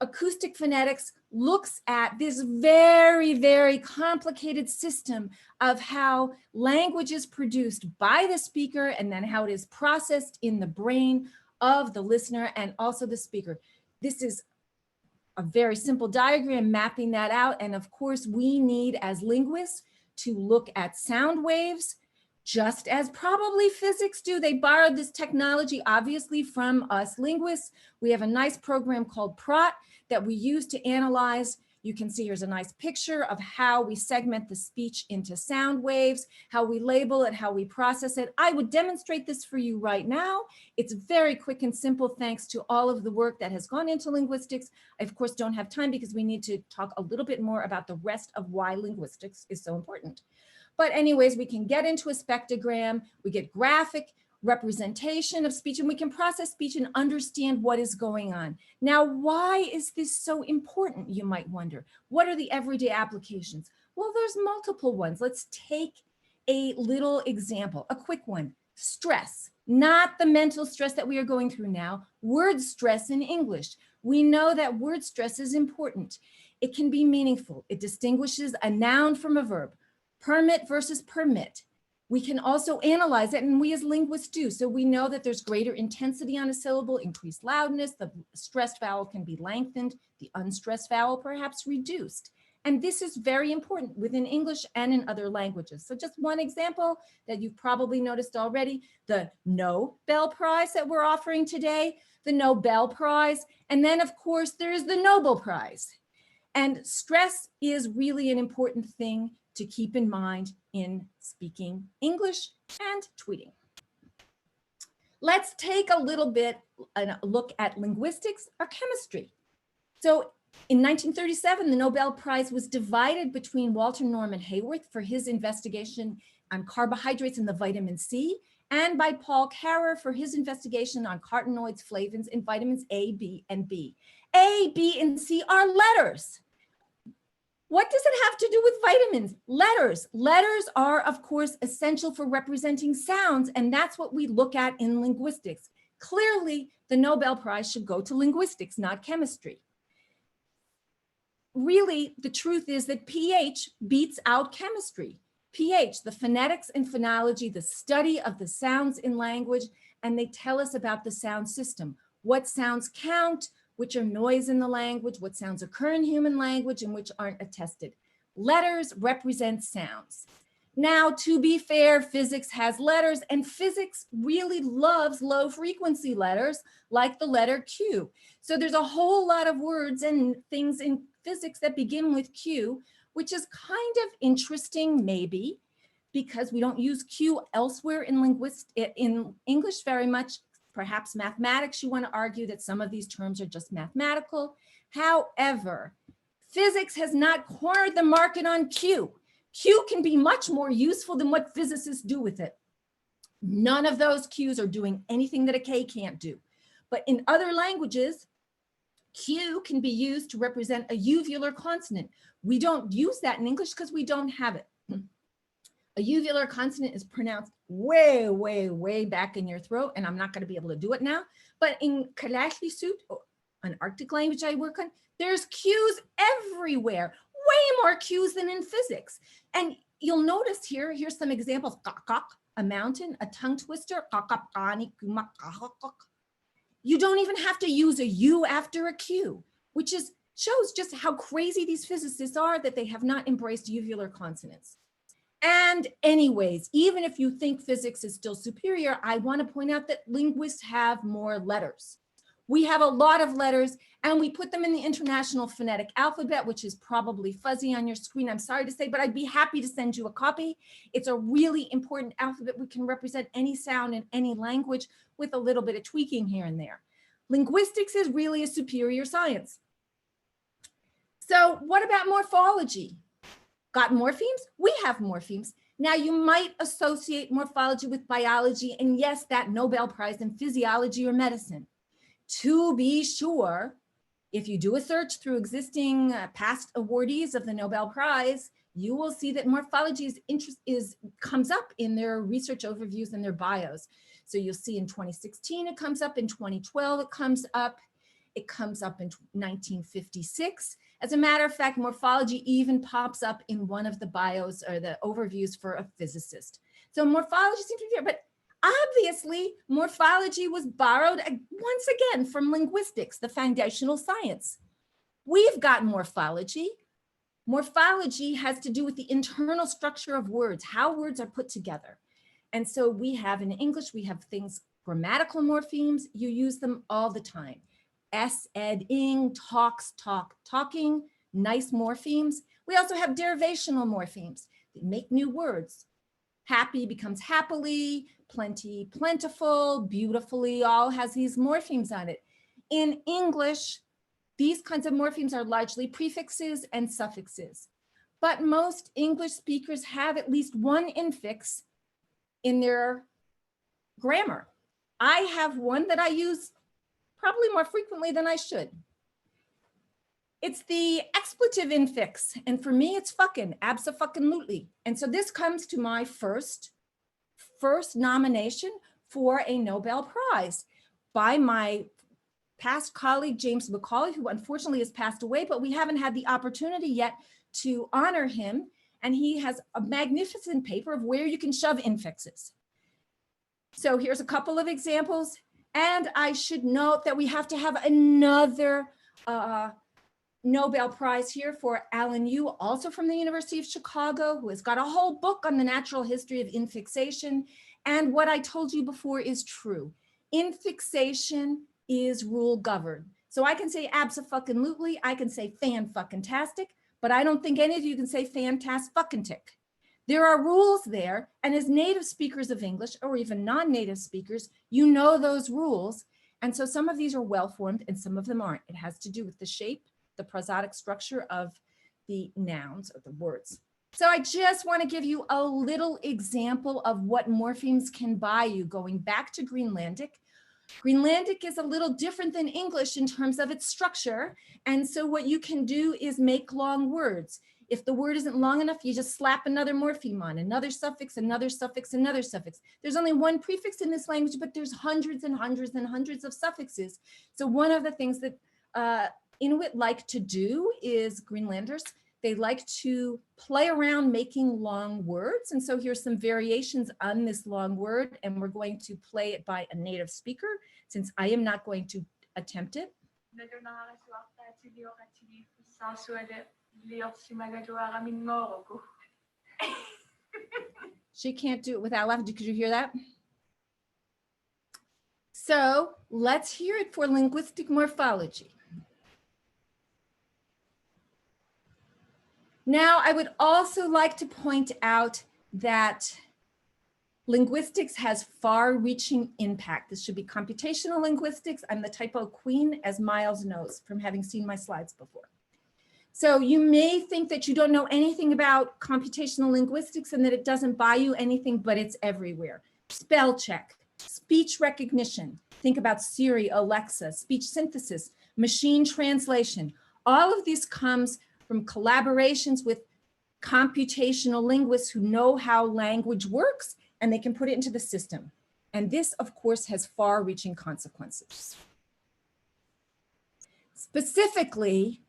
acoustic phonetics looks at this very, very complicated system of how language is produced by the speaker and then how it is processed in the brain of the listener and also the speaker. This is a very simple diagram mapping that out. And of course, we need as linguists to look at sound waves, just as probably physics do. They borrowed this technology, obviously, from us linguists. We have a nice program called PROT that we use to analyze. You can see here's a nice picture of how we segment the speech into sound waves, how we label it, how we process it. I would demonstrate this for you right now. It's very quick and simple thanks to all of the work that has gone into linguistics. I, of course, don't have time because we need to talk a little bit more about the rest of why linguistics is so important. But anyways, we can get into a spectrogram, we get graphic representation of speech, and we can process speech and understand what is going on. Now, why is this so important, you might wonder? What are the everyday applications? Well, there's multiple ones. Let's take a little example, a quick one. Stress, not the mental stress that we are going through now, word stress in English. We know that word stress is important. It can be meaningful. It distinguishes a noun from a verb, permit versus permit. We can also analyze it, and we as linguists do. So we know that there's greater intensity on a syllable, increased loudness, the stressed vowel can be lengthened, the unstressed vowel perhaps reduced. And this is very important within English and in other languages. So just one example that you've probably noticed already, the Nobel Prize that we're offering today, the Nobel Prize, and then of course there's the Nobel Prize. And stress is really an important thing to keep in mind in speaking English and tweeting. Let's take a little bit a look at linguistics or chemistry. So in 1937, the Nobel Prize was divided between Walter Norman Hayworth for his investigation on carbohydrates and the vitamin C, and by Paul Carrer for his investigation on carotenoids, flavins, and vitamins A, B, and B. A, B, and C are letters. What does it have to do with vitamins? Letters. Letters are, of course, essential for representing sounds, and that's what we look at in linguistics. Clearly, the Nobel Prize should go to linguistics, not chemistry. Really, the truth is that pH beats out chemistry. pH, the phonetics and phonology, the study of the sounds in language, and they tell us about the sound system. What sounds count, which are noise in the language, what sounds occur in human language, and which aren't attested. Letters represent sounds. Now, to be fair, physics has letters, and physics really loves low frequency letters like the letter Q. So there's a whole lot of words and things in physics that begin with Q, which is kind of interesting, maybe, because we don't use Q elsewhere in English very much. Perhaps mathematics, you want to argue that some of these terms are just mathematical. However, physics has not cornered the market on Q. Q can be much more useful than what physicists do with it. None of those Qs are doing anything that a K can't do. But in other languages, Q can be used to represent a uvular consonant. We don't use that in English because we don't have it. A uvular consonant is pronounced way, way, way back in your throat, and I'm not going to be able to do it now. But in Kalashli Sut, an Arctic language I work on, there's Qs everywhere, way more Qs than in physics. And you'll notice here, here's some examples. A mountain, a tongue twister. You don't even have to use a U after a Q, which shows just how crazy these physicists are that they have not embraced uvular consonants. And anyways, even if you think physics is still superior, I want to point out that linguists have more letters. We have a lot of letters, and we put them in the International Phonetic Alphabet, which is probably fuzzy on your screen. I'm sorry to say, but I'd be happy to send you a copy. It's a really important alphabet. We can represent any sound in any language with a little bit of tweaking here and there. Linguistics is really a superior science. So what about morphology? Got morphemes? We have morphemes. Now you might associate morphology with biology, and yes, that Nobel Prize in physiology or medicine. To be sure, if you do a search through existing past awardees of the Nobel Prize, you will see that morphology comes up in their research overviews and their bios. So you'll see in 2016, it comes up, in 2012, it comes up in 1956. As a matter of fact, morphology even pops up in one of the bios or the overviews for a physicist. So morphology seems to be there, but obviously morphology was borrowed once again from linguistics, the foundational science. We've got morphology. Morphology has to do with the internal structure of words, how words are put together. And so we have in English, we have things, grammatical morphemes, you use them all the time. S, ed, ing, talks, talk, talking, nice morphemes. We also have derivational morphemes that make new words. Happy becomes happily, plenty, plentiful, beautifully, all has these morphemes on it. In English, these kinds of morphemes are largely prefixes and suffixes, but most English speakers have at least one infix in their grammar. I have one that I use probably more frequently than I should. It's the expletive infix. And for me, it's fucking, abso-fucking-lutely. And so this comes to my first nomination for a Nobel Prize by my past colleague, James Macaulay, who unfortunately has passed away, but we haven't had the opportunity yet to honor him. And he has a magnificent paper of where you can shove infixes. So here's a couple of examples. And I should note that we have to have another Nobel Prize here for Alan Yu, also from the University of Chicago, who has got a whole book on the natural history of infixation. And what I told you before is true. Infixation is rule governed. So I can say abso-fucking-lutely, I can say fan-fucking-tastic, but I don't think any of you can say fantastic-fucking-tick. There are rules there, and as native speakers of English, or even non-native speakers, you know those rules. And so some of these are well-formed and some of them aren't. It has to do with the shape, the prosodic structure of the nouns or the words. So I just want to give you a little example of what morphemes can buy you going back to Greenlandic. Greenlandic is a little different than English in terms of its structure. And so what you can do is make long words. If the word isn't long enough, you just slap another morpheme on, another suffix, another suffix, another suffix. There's only one prefix in this language, but there's hundreds and hundreds and hundreds of suffixes. So one of the things that Inuit like to do is, Greenlanders, they like to play around making long words. And so here's some variations on this long word, and we're going to play it by a native speaker, since I am not going to attempt it. She can't do it without laughing. Could you hear that? So let's hear it for linguistic morphology. Now, I would also like to point out that linguistics has far-reaching impact. This should be computational linguistics. I'm the typo queen, as Miles knows from having seen my slides before. So you may think that you don't know anything about computational linguistics and that it doesn't buy you anything, but it's everywhere. Spell check, speech recognition. Think about Siri, Alexa, speech synthesis, machine translation. All of this comes from collaborations with computational linguists who know how language works, and they can put it into the system. And this, of course, has far-reaching consequences. Specifically,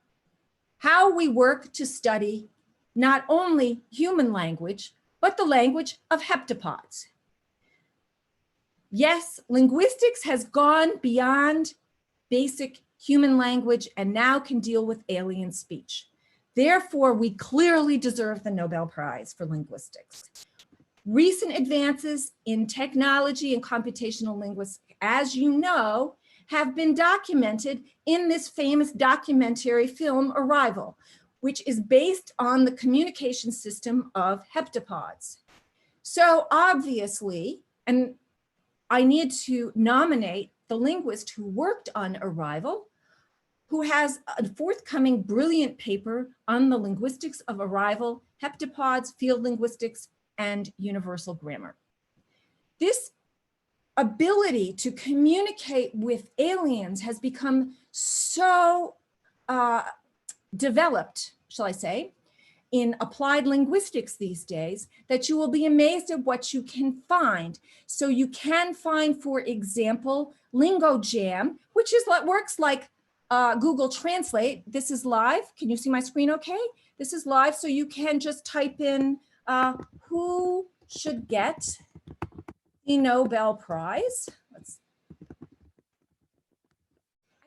how we work to study not only human language, but the language of heptapods. Yes, linguistics has gone beyond basic human language and now can deal with alien speech. Therefore, we clearly deserve the Nobel Prize for linguistics. Recent advances in technology and computational linguistics, as you know, have been documented in this famous documentary film, Arrival, which is based on the communication system of heptapods. So obviously, and I need to nominate the linguist who worked on Arrival, who has a forthcoming brilliant paper on the linguistics of arrival, heptapods, field linguistics, and universal grammar. This ability to communicate with aliens has become so developed, shall I say, in applied linguistics these days that you will be amazed at what you can find. So you can find, for example, LingoJam, which is what works like Google Translate. This is live. Can you see my screen okay? This is live, so you can just type in who should get the Nobel Prize.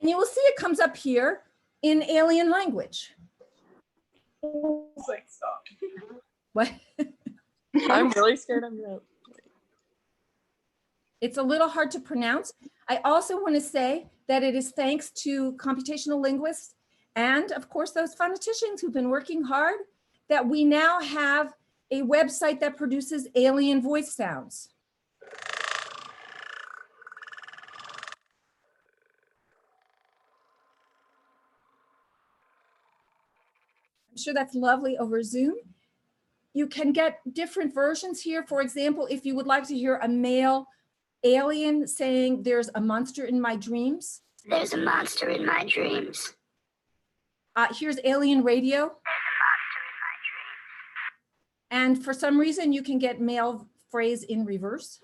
And you will see it comes up here in alien language. Stop. What? I'm really scared I'm gonna. It's a little hard to pronounce. I also want to say that it is thanks to computational linguists and, of course, those phoneticians who've been working hard that we now have a website that produces alien voice sounds. I'm sure that's lovely over Zoom. You can get different versions here. For example, if you would like to hear a male Alien saying there's a monster in my dreams. There's a monster in my dreams. Here's Alien Radio. And for some reason, you can get male phrase in reverse.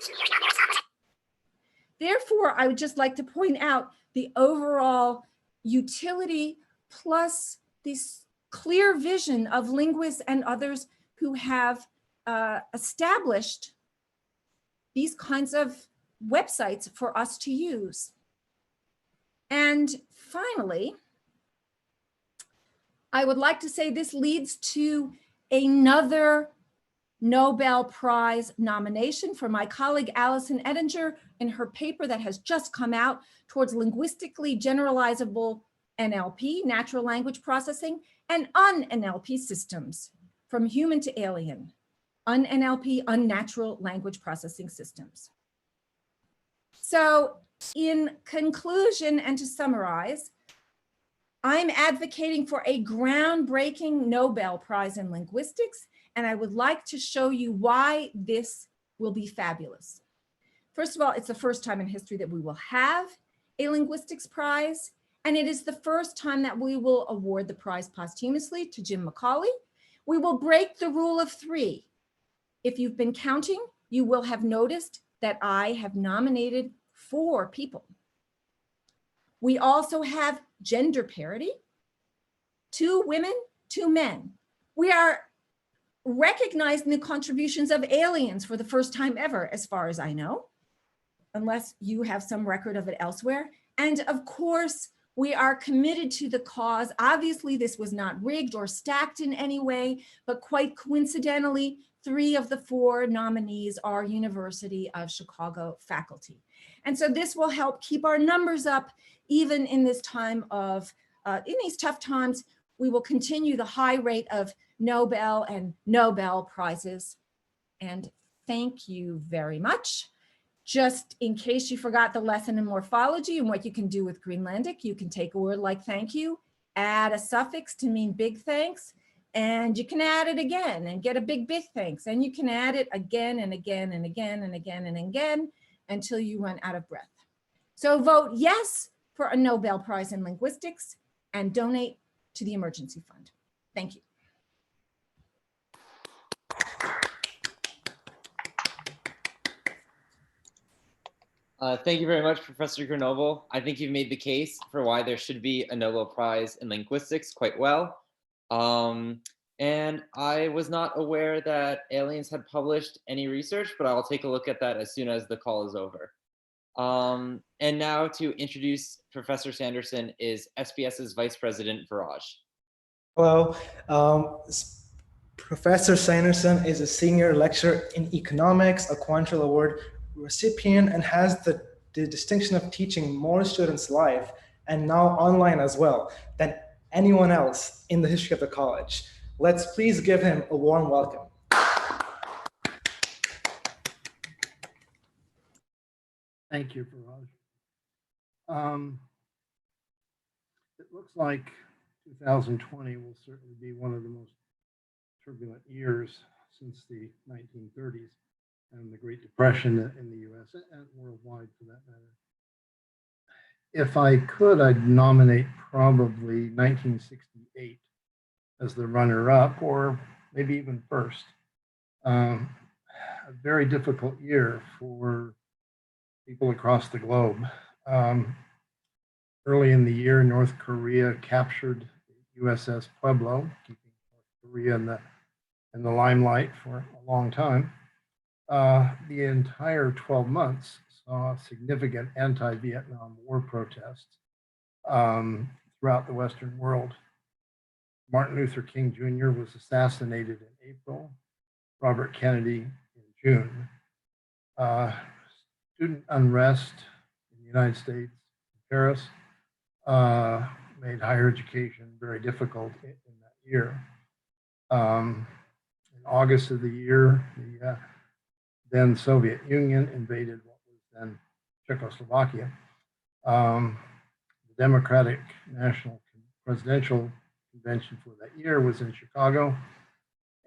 Therefore, I would just like to point out the overall utility plus this clear vision of linguists and others who have established these kinds of websites for us to use. And finally, I would like to say this leads to another Nobel Prize nomination for my colleague Alison Ettinger in her paper that has just come out towards linguistically generalizable NLP, natural language processing, and un-NLP systems from human to alien, un-NLP, unnatural language processing systems. So in conclusion and to summarize, I'm advocating for a groundbreaking Nobel Prize in linguistics, and I would like to show you why this will be fabulous. First of all, it's the first time in history that we will have a linguistics prize, and it is the first time that we will award the prize posthumously to Jim Macaulay. We will break the rule of 3. If you've been counting, you will have noticed that I have nominated 4 people. We also have gender parity, 2 women, 2 men. We are recognizing the contributions of aliens for the first time ever, as far as I know, unless you have some record of it elsewhere. And of course, we are committed to the cause. Obviously, this was not rigged or stacked in any way, but quite coincidentally, 3 of the 4 nominees are University of Chicago faculty. And so this will help keep our numbers up, even in this time of, in these tough times. We will continue the high rate of Nobel and Nobel Prizes. And thank you very much. Just in case you forgot the lesson in morphology and what you can do with Greenlandic, you can take a word like thank you, add a suffix to mean big thanks, and you can add it again and get a big thanks. And you can add it again and again and again and again and again until you run out of breath. So vote yes for a Nobel Prize in linguistics and donate to the emergency fund. Thank you. Thank you very much, Professor Grenoble. I think you've made the case for why there should be a Nobel Prize in linguistics quite well. And I was not aware that aliens had published any research, but I'll take a look at that as soon as the call is over. And now to introduce Professor Sanderson is SPS's Vice President Viraj. Hello. Professor Sanderson is a senior lecturer in economics, a Quantrill Award recipient, and has the distinction of teaching more students live and now online as well than anyone else in the history of the college. Let's please give him a warm welcome. Thank you, Viraj. It looks like 2020 will certainly be one of the most turbulent years since the 1930s and the Great Depression in the US and worldwide for that matter. If I could, I'd nominate probably 1968 as the runner-up, or maybe even first. A very difficult year for people across the globe. Early in the year, North Korea captured the USS Pueblo, keeping North Korea in the limelight for a long time. The entire 12 months saw significant anti-Vietnam War protests throughout the Western world. Martin Luther King Jr. was assassinated in April, Robert Kennedy in June. Student unrest in the United States, Paris, made higher education very difficult in that year. In August of the year, the then Soviet Union invaded what was then Czechoslovakia. The Democratic National Presidential Convention for that year was in Chicago,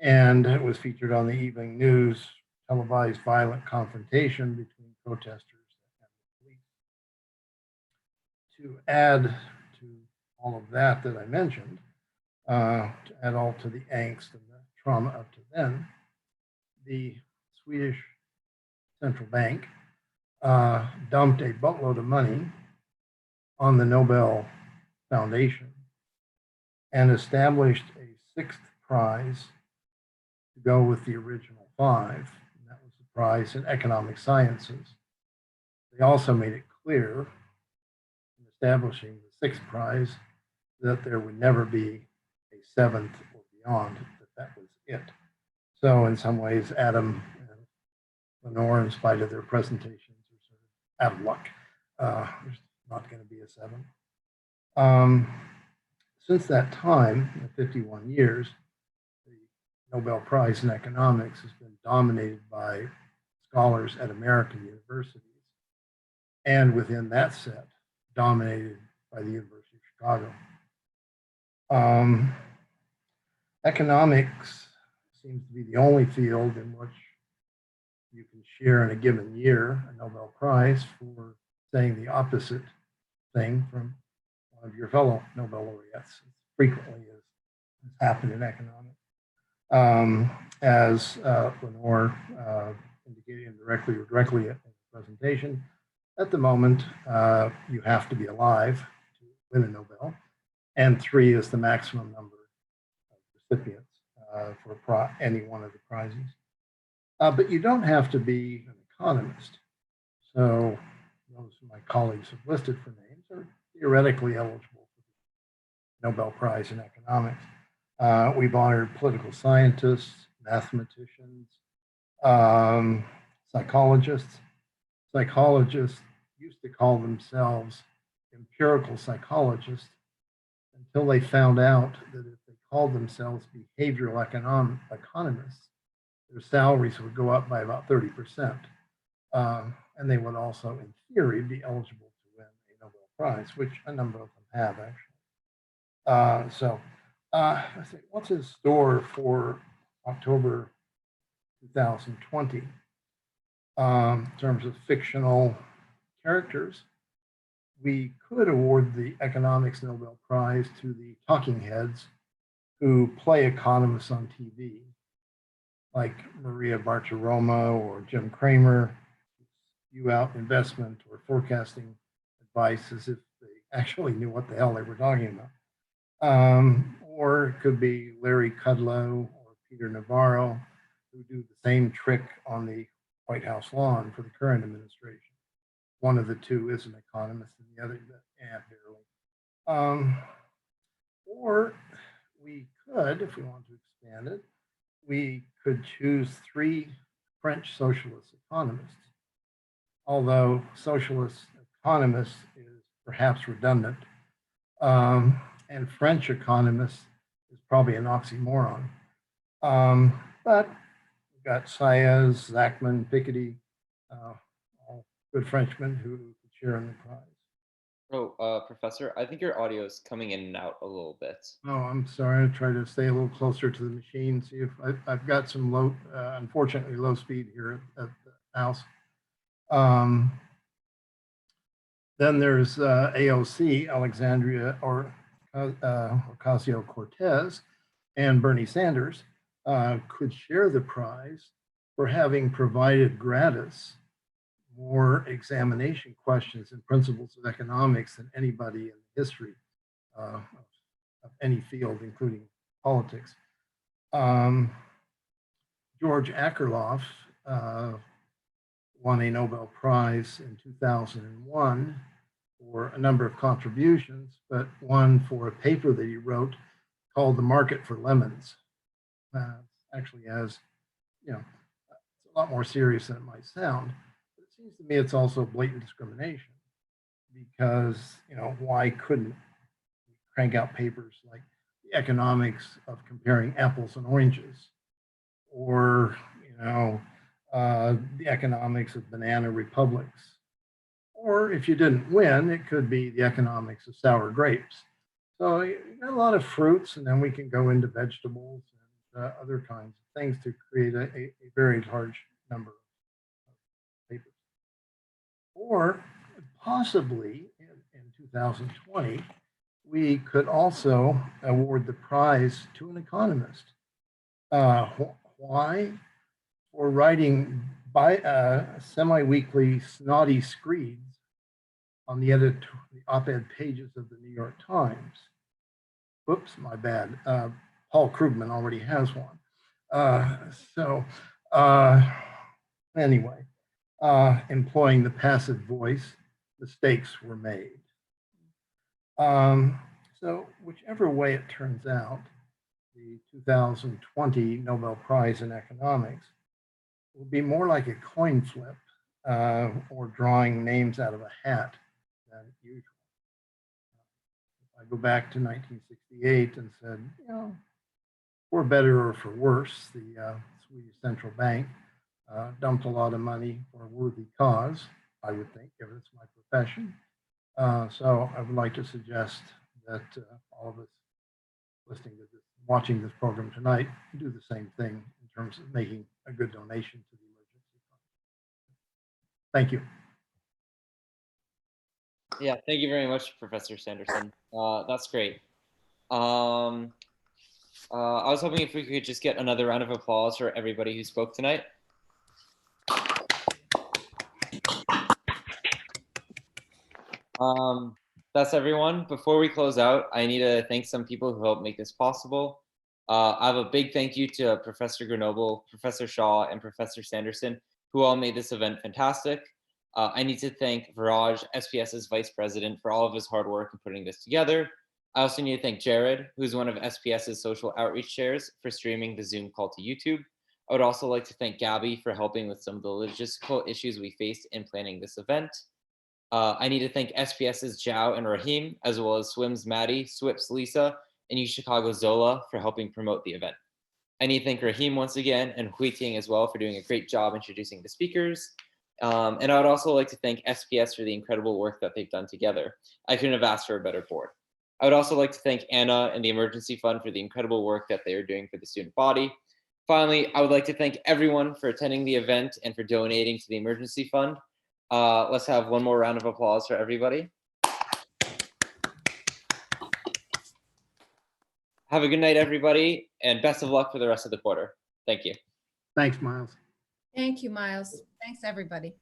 and it was featured on the evening news, televised violent confrontation between protesters to add to all of that I mentioned, to add all to the angst and the trauma up to then, the Swedish central bank dumped a buttload of money on the Nobel Foundation and established a sixth prize to go with the original five. And that was the prize in economic sciences. They also made it clear in establishing the sixth prize that there would never be a seventh or beyond, that was it. So in some ways, Adam and Lenore, in spite of their presentations, are sort of out of luck. There's not going to be a seventh. Since that time, in 51 years, the Nobel Prize in economics has been dominated by scholars at American universities, and within that set, dominated by the University of Chicago. Economics seems to be the only field in which you can share in a given year a Nobel Prize for saying the opposite thing from one of your fellow Nobel laureates. Frequently has happened in economics. As Lenore indicated indirectly or directly in the presentation, at the moment, you have to be alive to win a Nobel, and 3 is the maximum number of recipients for any one of the prizes. But you don't have to be an economist. So those of my colleagues have listed for names are theoretically eligible for the Nobel Prize in economics. We've honored political scientists, mathematicians, psychologists. Psychologists used to call themselves empirical psychologists until they found out that if they called themselves behavioral economists, their salaries would go up by about 30%. And they would also, in theory, be eligible to win a Nobel Prize, which a number of them have actually. Let's see, what's in store for October 2020 in terms of fictional characters? We could award the economics Nobel Prize to the talking heads who play economists on TV, like Maria Bartiromo or Jim Cramer, spew out investment or forecasting advice as if they actually knew what the hell they were talking about. Or it could be Larry Kudlow or Peter Navarro, who do the same trick on the White House lawn for the current administration. One of the two is an economist and the other, barely. Or we could, if we want to expand it, we could choose 3 French socialist economists, although socialist economist is perhaps redundant. And French economist is probably an oxymoron. But we've got Saez, Zachman, Piketty, all good Frenchmen who could share in the prize. Oh, Professor, I think your audio is coming in and out a little bit. Oh, I'm sorry. I try to stay a little closer to the machine. See if I've got some low, unfortunately low speed here at the house. Then there's AOC, Alexandria Ocasio-Cortez, and Bernie Sanders could share the prize for having provided gratis more examination questions and principles of economics than anybody in the history of any field, including politics. George Akerlof won a Nobel Prize in 2001 for a number of contributions, but one for a paper that he wrote called The Market for Lemons. Actually has, it's a lot more serious than it might sound. But it seems to me it's also blatant discrimination because, why couldn't we crank out papers like the economics of comparing apples and oranges, or, the economics of banana republics? Or if you didn't win, it could be the economics of sour grapes. So you got a lot of fruits, and then we can go into vegetables and other kinds of things to create a very large number of papers. Or possibly in 2020, we could also award the prize to an economist. Why? For writing semi-weekly snotty screeds on the op-ed pages of the New York Times. Oops, my bad. Paul Krugman already has one. Anyway, employing the passive voice, mistakes were made. So whichever way it turns out, the 2020 Nobel Prize in Economics will be more like a coin flip or drawing names out of a hat than usual. I go back to 1968 and said, you know, for better or for worse, the Swedish central bank dumped a lot of money for a worthy cause, I would think, given it's my profession. So I would like to suggest that all of us listening to this, watching this program tonight, do the same thing in terms of making a good donation to the emergency fund. Thank you. Yeah, thank you very much, Professor Sanderson. That's great. I was hoping if we could just get another round of applause for everybody who spoke tonight. That's everyone. Before we close out, I need to thank some people who helped make this possible. I have a big thank you to Professor Grenoble, Professor Shaw, and Professor Sanderson, who all made this event fantastic. I need to thank Viraj, SPS's Vice President, for all of his hard work in putting this together. I also need to thank Jared, who's one of SPS's social outreach chairs, for streaming the Zoom call to YouTube. I would also like to thank Gabby for helping with some of the logistical issues we faced in planning this event. I need to thank SPS's Zhao and Rahim, as well as Swim's Maddie, Swip's Lisa, and UChicago Zola for helping promote the event. I need to thank Rahim once again and Hui Ting as well for doing a great job introducing the speakers. And I would also like to thank SPS for the incredible work that they've done together. I couldn't have asked for a better board. I would also like to thank Anna and the Emergency Fund for the incredible work that they are doing for the student body. Finally, I would like to thank everyone for attending the event and for donating to the Emergency Fund. Let's have one more round of applause for everybody. Have a good night, everybody, and best of luck for the rest of the quarter. Thank you. Thanks, Miles. Thank you, Miles. Thanks, everybody.